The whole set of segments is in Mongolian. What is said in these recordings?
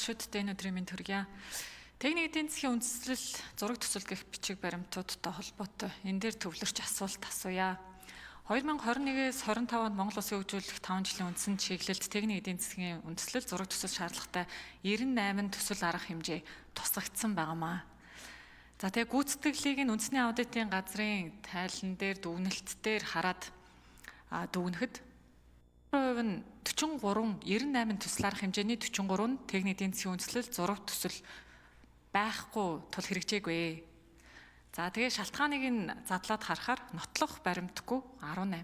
шүү дээ энэ өдрийн минь төргийа. Техник эдийн засгийн үндэслэл зураг төсөл гэх бичиг баримтуудтай холбоотой энэ дээр төвлөрч асуулт асууя. 2021-с 25 онд Монгол Улсын хөгжүүлэх 5 жилийн үндсэн чиглэлд техник эдийн засгийн үндэслэл зураг төсөл шаардлагатай 98 төсөл арга хэмжээ тусгагдсан байнамаа. За тэгээ гүйцэтгэлийг нь үндэсний аудитын газрын тайлан дээр дүгнэлт дээр хараад дүгнэхэд 40% нь 98 төсөл арга хэмжээний 43 нь техник эдийн засгийн үндэслэл зураг төсөл байхгүй тул хэрэгжээгүй. За тэгээ шалтгааныг нь задлаад харахаар нотлох баримтгүй 18.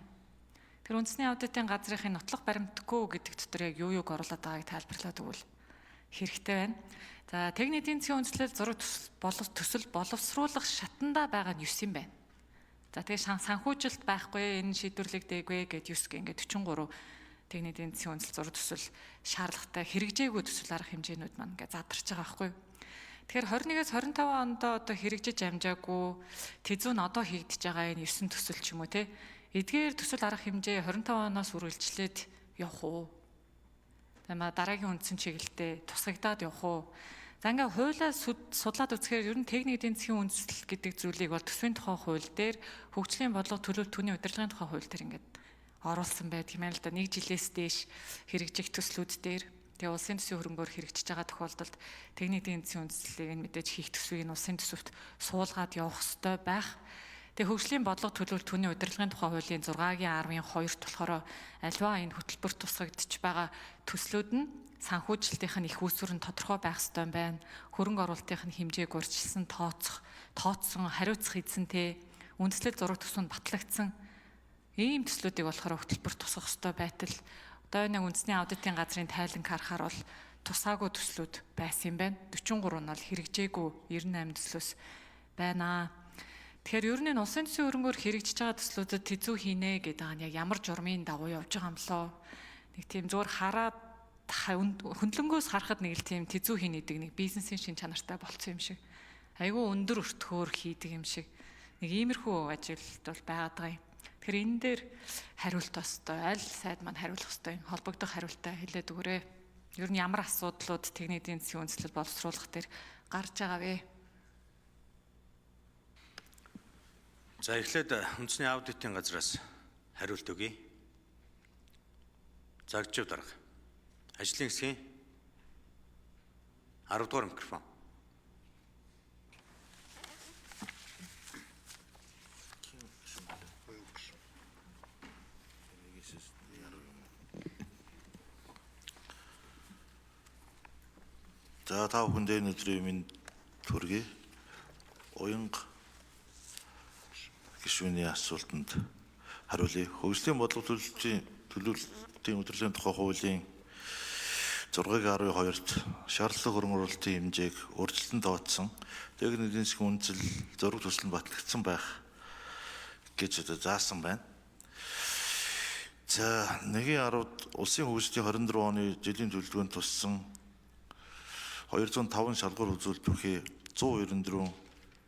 Тэр үндэсний аудитын газрын нотлох баримтгүй гэдэг дотор яг юу юуг оруулаад байгааг тайлбарлаад өгвөл хэрэгтэй байна. За техник эдийн засгийн үндэслэл зураг төсөл боловсруулах шатанда байгаа нь 9 юм байна. За тэгээ санхүүжилт байхгүй энэ шийдвэрлэг дээгвэ гэд 9 ингээд 43 техник эдийн засгийн үндэслэл зураг төсөл шаардлагатай хэрэгжээгүй төсөл арга хэмжээнүүд маань ингээд задарч байгаа байхгүй. Тэгэхээр 21-с 25 онд одоо хэрэгжиж амжаагүй тэзүүн одоо хийгдэж байгаа энэ 9 төсөл ч юм уу те эдгээр төсөл арга хэмжээ 25 оноос үргэлжлээд явах уу? Тамаа дараагийн үндсэн чиглэлтэй тусгагдаад явах уу? За ингээ хуулиа судлаад үзэхээр ер нь техник эдийн засгийн үндэслэл гэдэг зүйлийг бол төсвийн тухай хууль дээр хөгжлийн бодлого төлөв түүний удирдлагын тухай хууль дээр ингээд оруулсан байдаг юм л да. 1 жилээс дээш хэрэгжих төслүүд дээр тэгээ улсын төсвийн хөрөнгөөр хэрэгжиж байгаа тохиолдолд техник эдийн засгийн үндэслэлийг нь мэдээж хийх төсвийг нь улсын төсөвт суулгаад явах ёстой байх. Тэгээ хөгжлийн бодлого төлөвлөлт түүний удирдлагын тухай хуулийн 6-гийн 10-ын 2-т болохоор альва энэ хөтөлбөрт тусгагдж байгаа төслүүд нь санхүүжилтийнх нь их үүсвэр нь тодорхой байх ёстой юм байна. Хөрөнгө оруулалтынх нь хэмжээг урьдчилсан тооцсон хариуцах эзэнтэй үндэслэл зураг төсвөнд батлагдсан ийм төслүүдийг болохоор хөтөлбөрт тусгах ёстой байтал одоо нэг үндэсний аудитын газрын тайланг харахаар бол тусаагүй төслүүд байсан юм байна. 43 нь бол хэрэгжээгүй 98 төслөөс байна. Тэгэхээр ер нь улсын төсвийн хөрөнгөөр хэрэгжиж байгаа төслүүдэд тэзүү хийнэ гэдэг нь яг ямар журмын дагуу явж байгаа юм лоо. Нэг тийм зөөр хараад хөндлөнгөөс харахад нэг л тийм тэзүү хийнэ гэдэг нэг бизнесийн шин чанартай болцсон юм шиг. Айгүй өндөр өртгөөр хийдэг юм шиг. Нэг иймэрхүү ажилт бол байгаад байгаа юм. Тэгэхээр энэ дээр хариулт өстой аль сайд маань хариулах өстой холбогдох хариултаа хэлээд өгөөрэй. Ер нь ямар асуудлууд техник эдийн засгийн үндэслэл боловсруулах дээр гарч байгаа вэ? За эхлээд үндэсний аудитын газраас хариулт өгье. Загжив дарга. Ажлын хэсгийн 10 дугаар микрофон. За та бүхэндээ энэ өдрийн минь төргий. Уянга гишүүний асуултанд хариулъя. Хөгжлийн бодлого төлөвлөлтийн удирдлагын тухай хуулийн 6-гийн 12-т шаардлага хөрөнгө оруулалтын хэмжээг өөрчлөлтөнд тооцсон техник эдийн засгийн үндэслэл зураг төсөл нь батлагдсан байх гэж одоо заасан байна. За 1-10-д улсын хөгжлийн 24 оны жилийн төлөвлөгөөнд туссан 205 шалгуур үзүүлэлт бүхий 194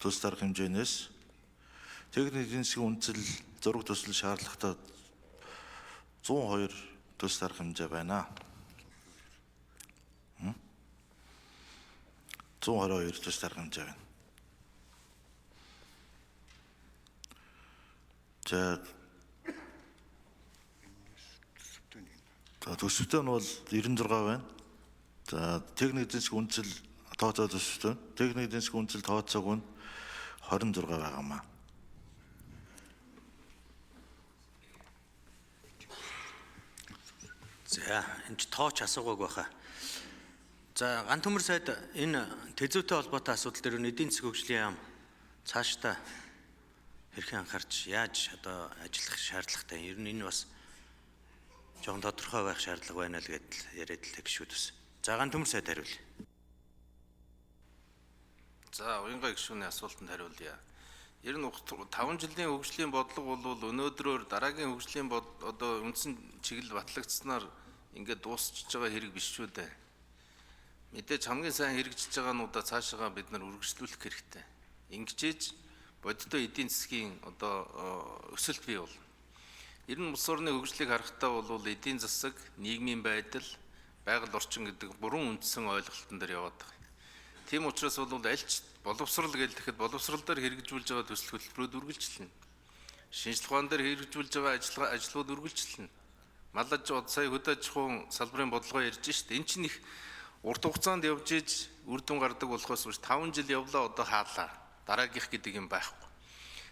төсөл арга хэмжээнээс техник эдийн засгийн үндэслэл зураг төсөл шаардлагатай 102 төсөл арга хэмжээ байна. 122 төсөл арга хэмжээ байна. За төсөвтэй нь бол 96 байна. За техник эдийн засгийн үндэслэл тооцоо төсөвтэй. Техник эдийн засгийн үндэслэл тооцоог нь 26 байгаамаа. За энэ ч тооч асуугааг байхаа. За ганц төмөр сайд энэ тэзүүтэй холбоотой асуудал дээр эдийн засгийн хөгжлийн яам цаашдаа хэрхэн анхаарч яаж одоо ажиллах шаардлагатай. Ер нь энэ бас жоохон тодорхой байх шаардлага байна л гэдэл яриад л гişүүд бас. За ганц төмөр сайд хариулъя. За уянга гишүүний асуултанд хариулъя. Ер нь 5 жилийн хөгжлийн бодлого бол өнөөдрөөр дараагийн хөгжлийн одоо үндсэн чиглэл батлагдсанаар ингээд дуусчихж байгаа хэрэг биш шүү дээ. Мэдээж хамгийн сайн хэрэгжиж байгаануудаа цаашаа бид нар үргэлжлүүлэх хэрэгтэй. Ингэжээж бодиттой эдийн засгийн одоо өсөлт бий бол. Ер нь улс орны хөгжлийг харахтаа бол эдийн засаг, нийгмийн байдал, байгаль орчин гэдэг буруу үндсэн ойлголтон дээр яваад байгаа. Тийм учраас бол аль ч боловсрал гэхэд боловсрал дээр хэрэгжүүлж байгаа төсөл хөтөлбөрүүд үргэлжлэнэ. Шинжилгээ ухаан дээр хэрэгжүүлж байгаа ажлууд үргэлжлэнэ. Мал аж сая хөдөө аж ахуйн салбарын бодлогоо ярьж штэ. Энд чинь их урт хугацаанд явж иж үр дүн гардаг болохоос биш 5 жил явлаа одоо хаалаа. Дараагийнх гэдэг юм байхгүй.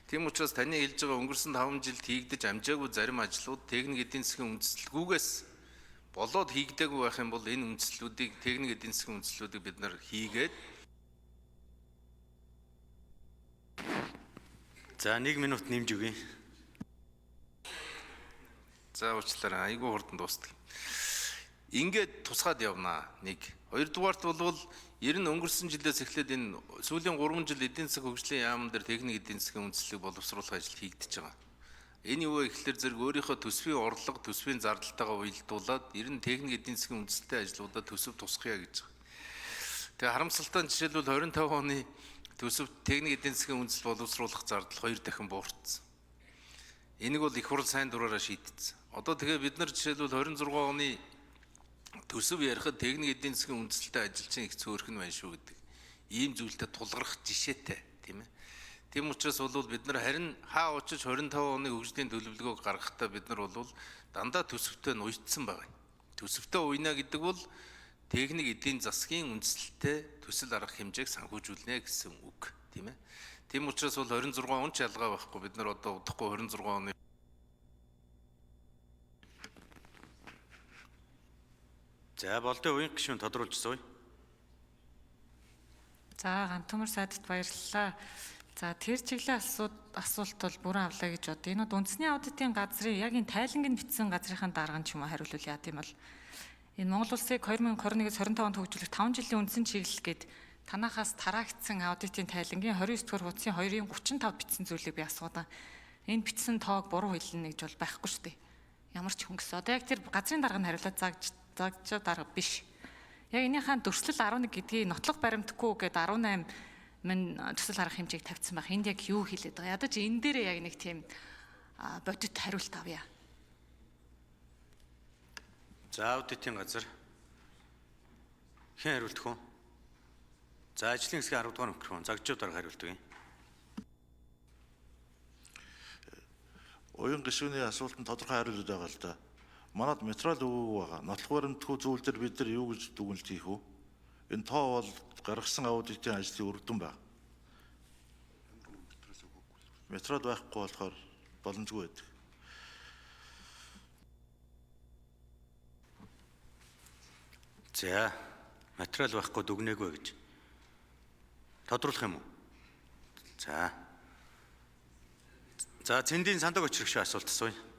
Тийм учраас таны хэлж байгаа өнгөрсөн 5 жилд хийгдэж амжаагүй зарим ажлууд техник эдийн засгийн үндэслэлгүйгээс болоод хийгдээгүй байх юм бол энэ үндэслэлүүдийг техник эдийн засгийн үндэслэлүүдийг бид нар хийгээд За 1 минут нэмж өгье. за уучлаарай айгүй хурдан дуустал. Ингээд тусгаад явнаа. Нэг. Хоёрдугаарт бол ер нь өнгөрсөн жилээс эхлээд энэ сүүлийн 3 жил эдийн засгийн хөгжлийн яамн дээр техник эдийн засгийн үндэслэлийг боловсруулах ажил хийгдэж байгаа. Энэ юу вэ гэхэлэр зэрэг өөрийнхөө төсвийн орлого, төсвийн зардалтайгаа уялдуулаад ер нь техник эдийн засгийн үндэслэлтэй ажлуудаа төсөв тусгая гэж байгаа. Тэгээ харамсалтай нь жишээлбэл 25 оны төсөв техник эдийн засгийн үндэслэл боловсруулах зардал 2 дахин буурсан. Энийг бол их хурл сайн дураараа шийдсэн. Одоо тэгээ бид нар жишээлбэл 26 оны төсөв ярихад техник эдийн засгийн үндэслэлтэй ажилчин их цөөрхөн байна шүү гэдэг. Ийм зүйлтэй тулгарх жишээтэй тийм ээ. Тийм учраас бол бид нар харин хаа очиж 25 оны хөгжлийн төлөвлөгөөг гаргахдаа бид нар бол дандаа төсөвтэй нь уйдсан байгаа. Төсөвтэй уйна гэдэг бол техник эдийн засгийн үндэслэлтэй төсөл арга хэмжээг санхүүжүүлнэ гэсэн үг тийм ээ. Тийм учраас бол 26 он ч ялгаа байхгүй бид нар одоо удахгүй 26 оны За болдын үеийн гишүүн тодруулж сууя. За Гантөмөр сайдд баярлалаа. За тэр чиглэлийн асуулт бол бүрэн авлаа гэж бод. Энэ бол үндэсний аудитын газрын яг энэ тайлангийн бичсэн газрынхаа дарга нь ч юм уу хариулвал яа тийм бол энэ Монгол улсыг 2021-с 25 онд хөгжүүлэх 5 жилийн үндсэн чиглэл гээд танахаас тараагдсан аудитын тайлангийн 29 дугаар хуудсын 2-ын 35 бичсэн зүйлийг би асуудаа. Энэ бичсэн тоог буруу хэлнэ гэж бол байхгүй шүү дээ. Ямар ч хүн гэсэн. Одоо яг тэр газрын дарга нь хариулаад загж дарга биш. Яг энийхээ дөрслөл 11 гэдгийг нотлох баримтгүй гээд 18 минь төсөл арга хэмжээг тавьсан байх. Энд яг юу хэлээд байгаа? Ядаж энэ дээрээ яг нэг тийм бодит хариулт авъя. За аудитын газар хэн хариулдах вэ? За ажлын хэсгийн 10 дугаар микрофон загжуу дарга хариулдаг юм. Уян гишүүний асуултанд тодорхой хариулт байгаа л да. Манад материал өгөөгүй байгаа. Нотлох баримтгүй зүйл дээр бид нар юу гэж дүгнэлт хийх вэ? Энэ тоо бол гаргасан аудитын ажлын үр дүн байна. Материал байхгүй болохоор боломжгүй байдаг. За материал байхгүй дүгнээгүй гэж тодруулах юм уу? За цэндийн сандаг очрогч асуулт асууя.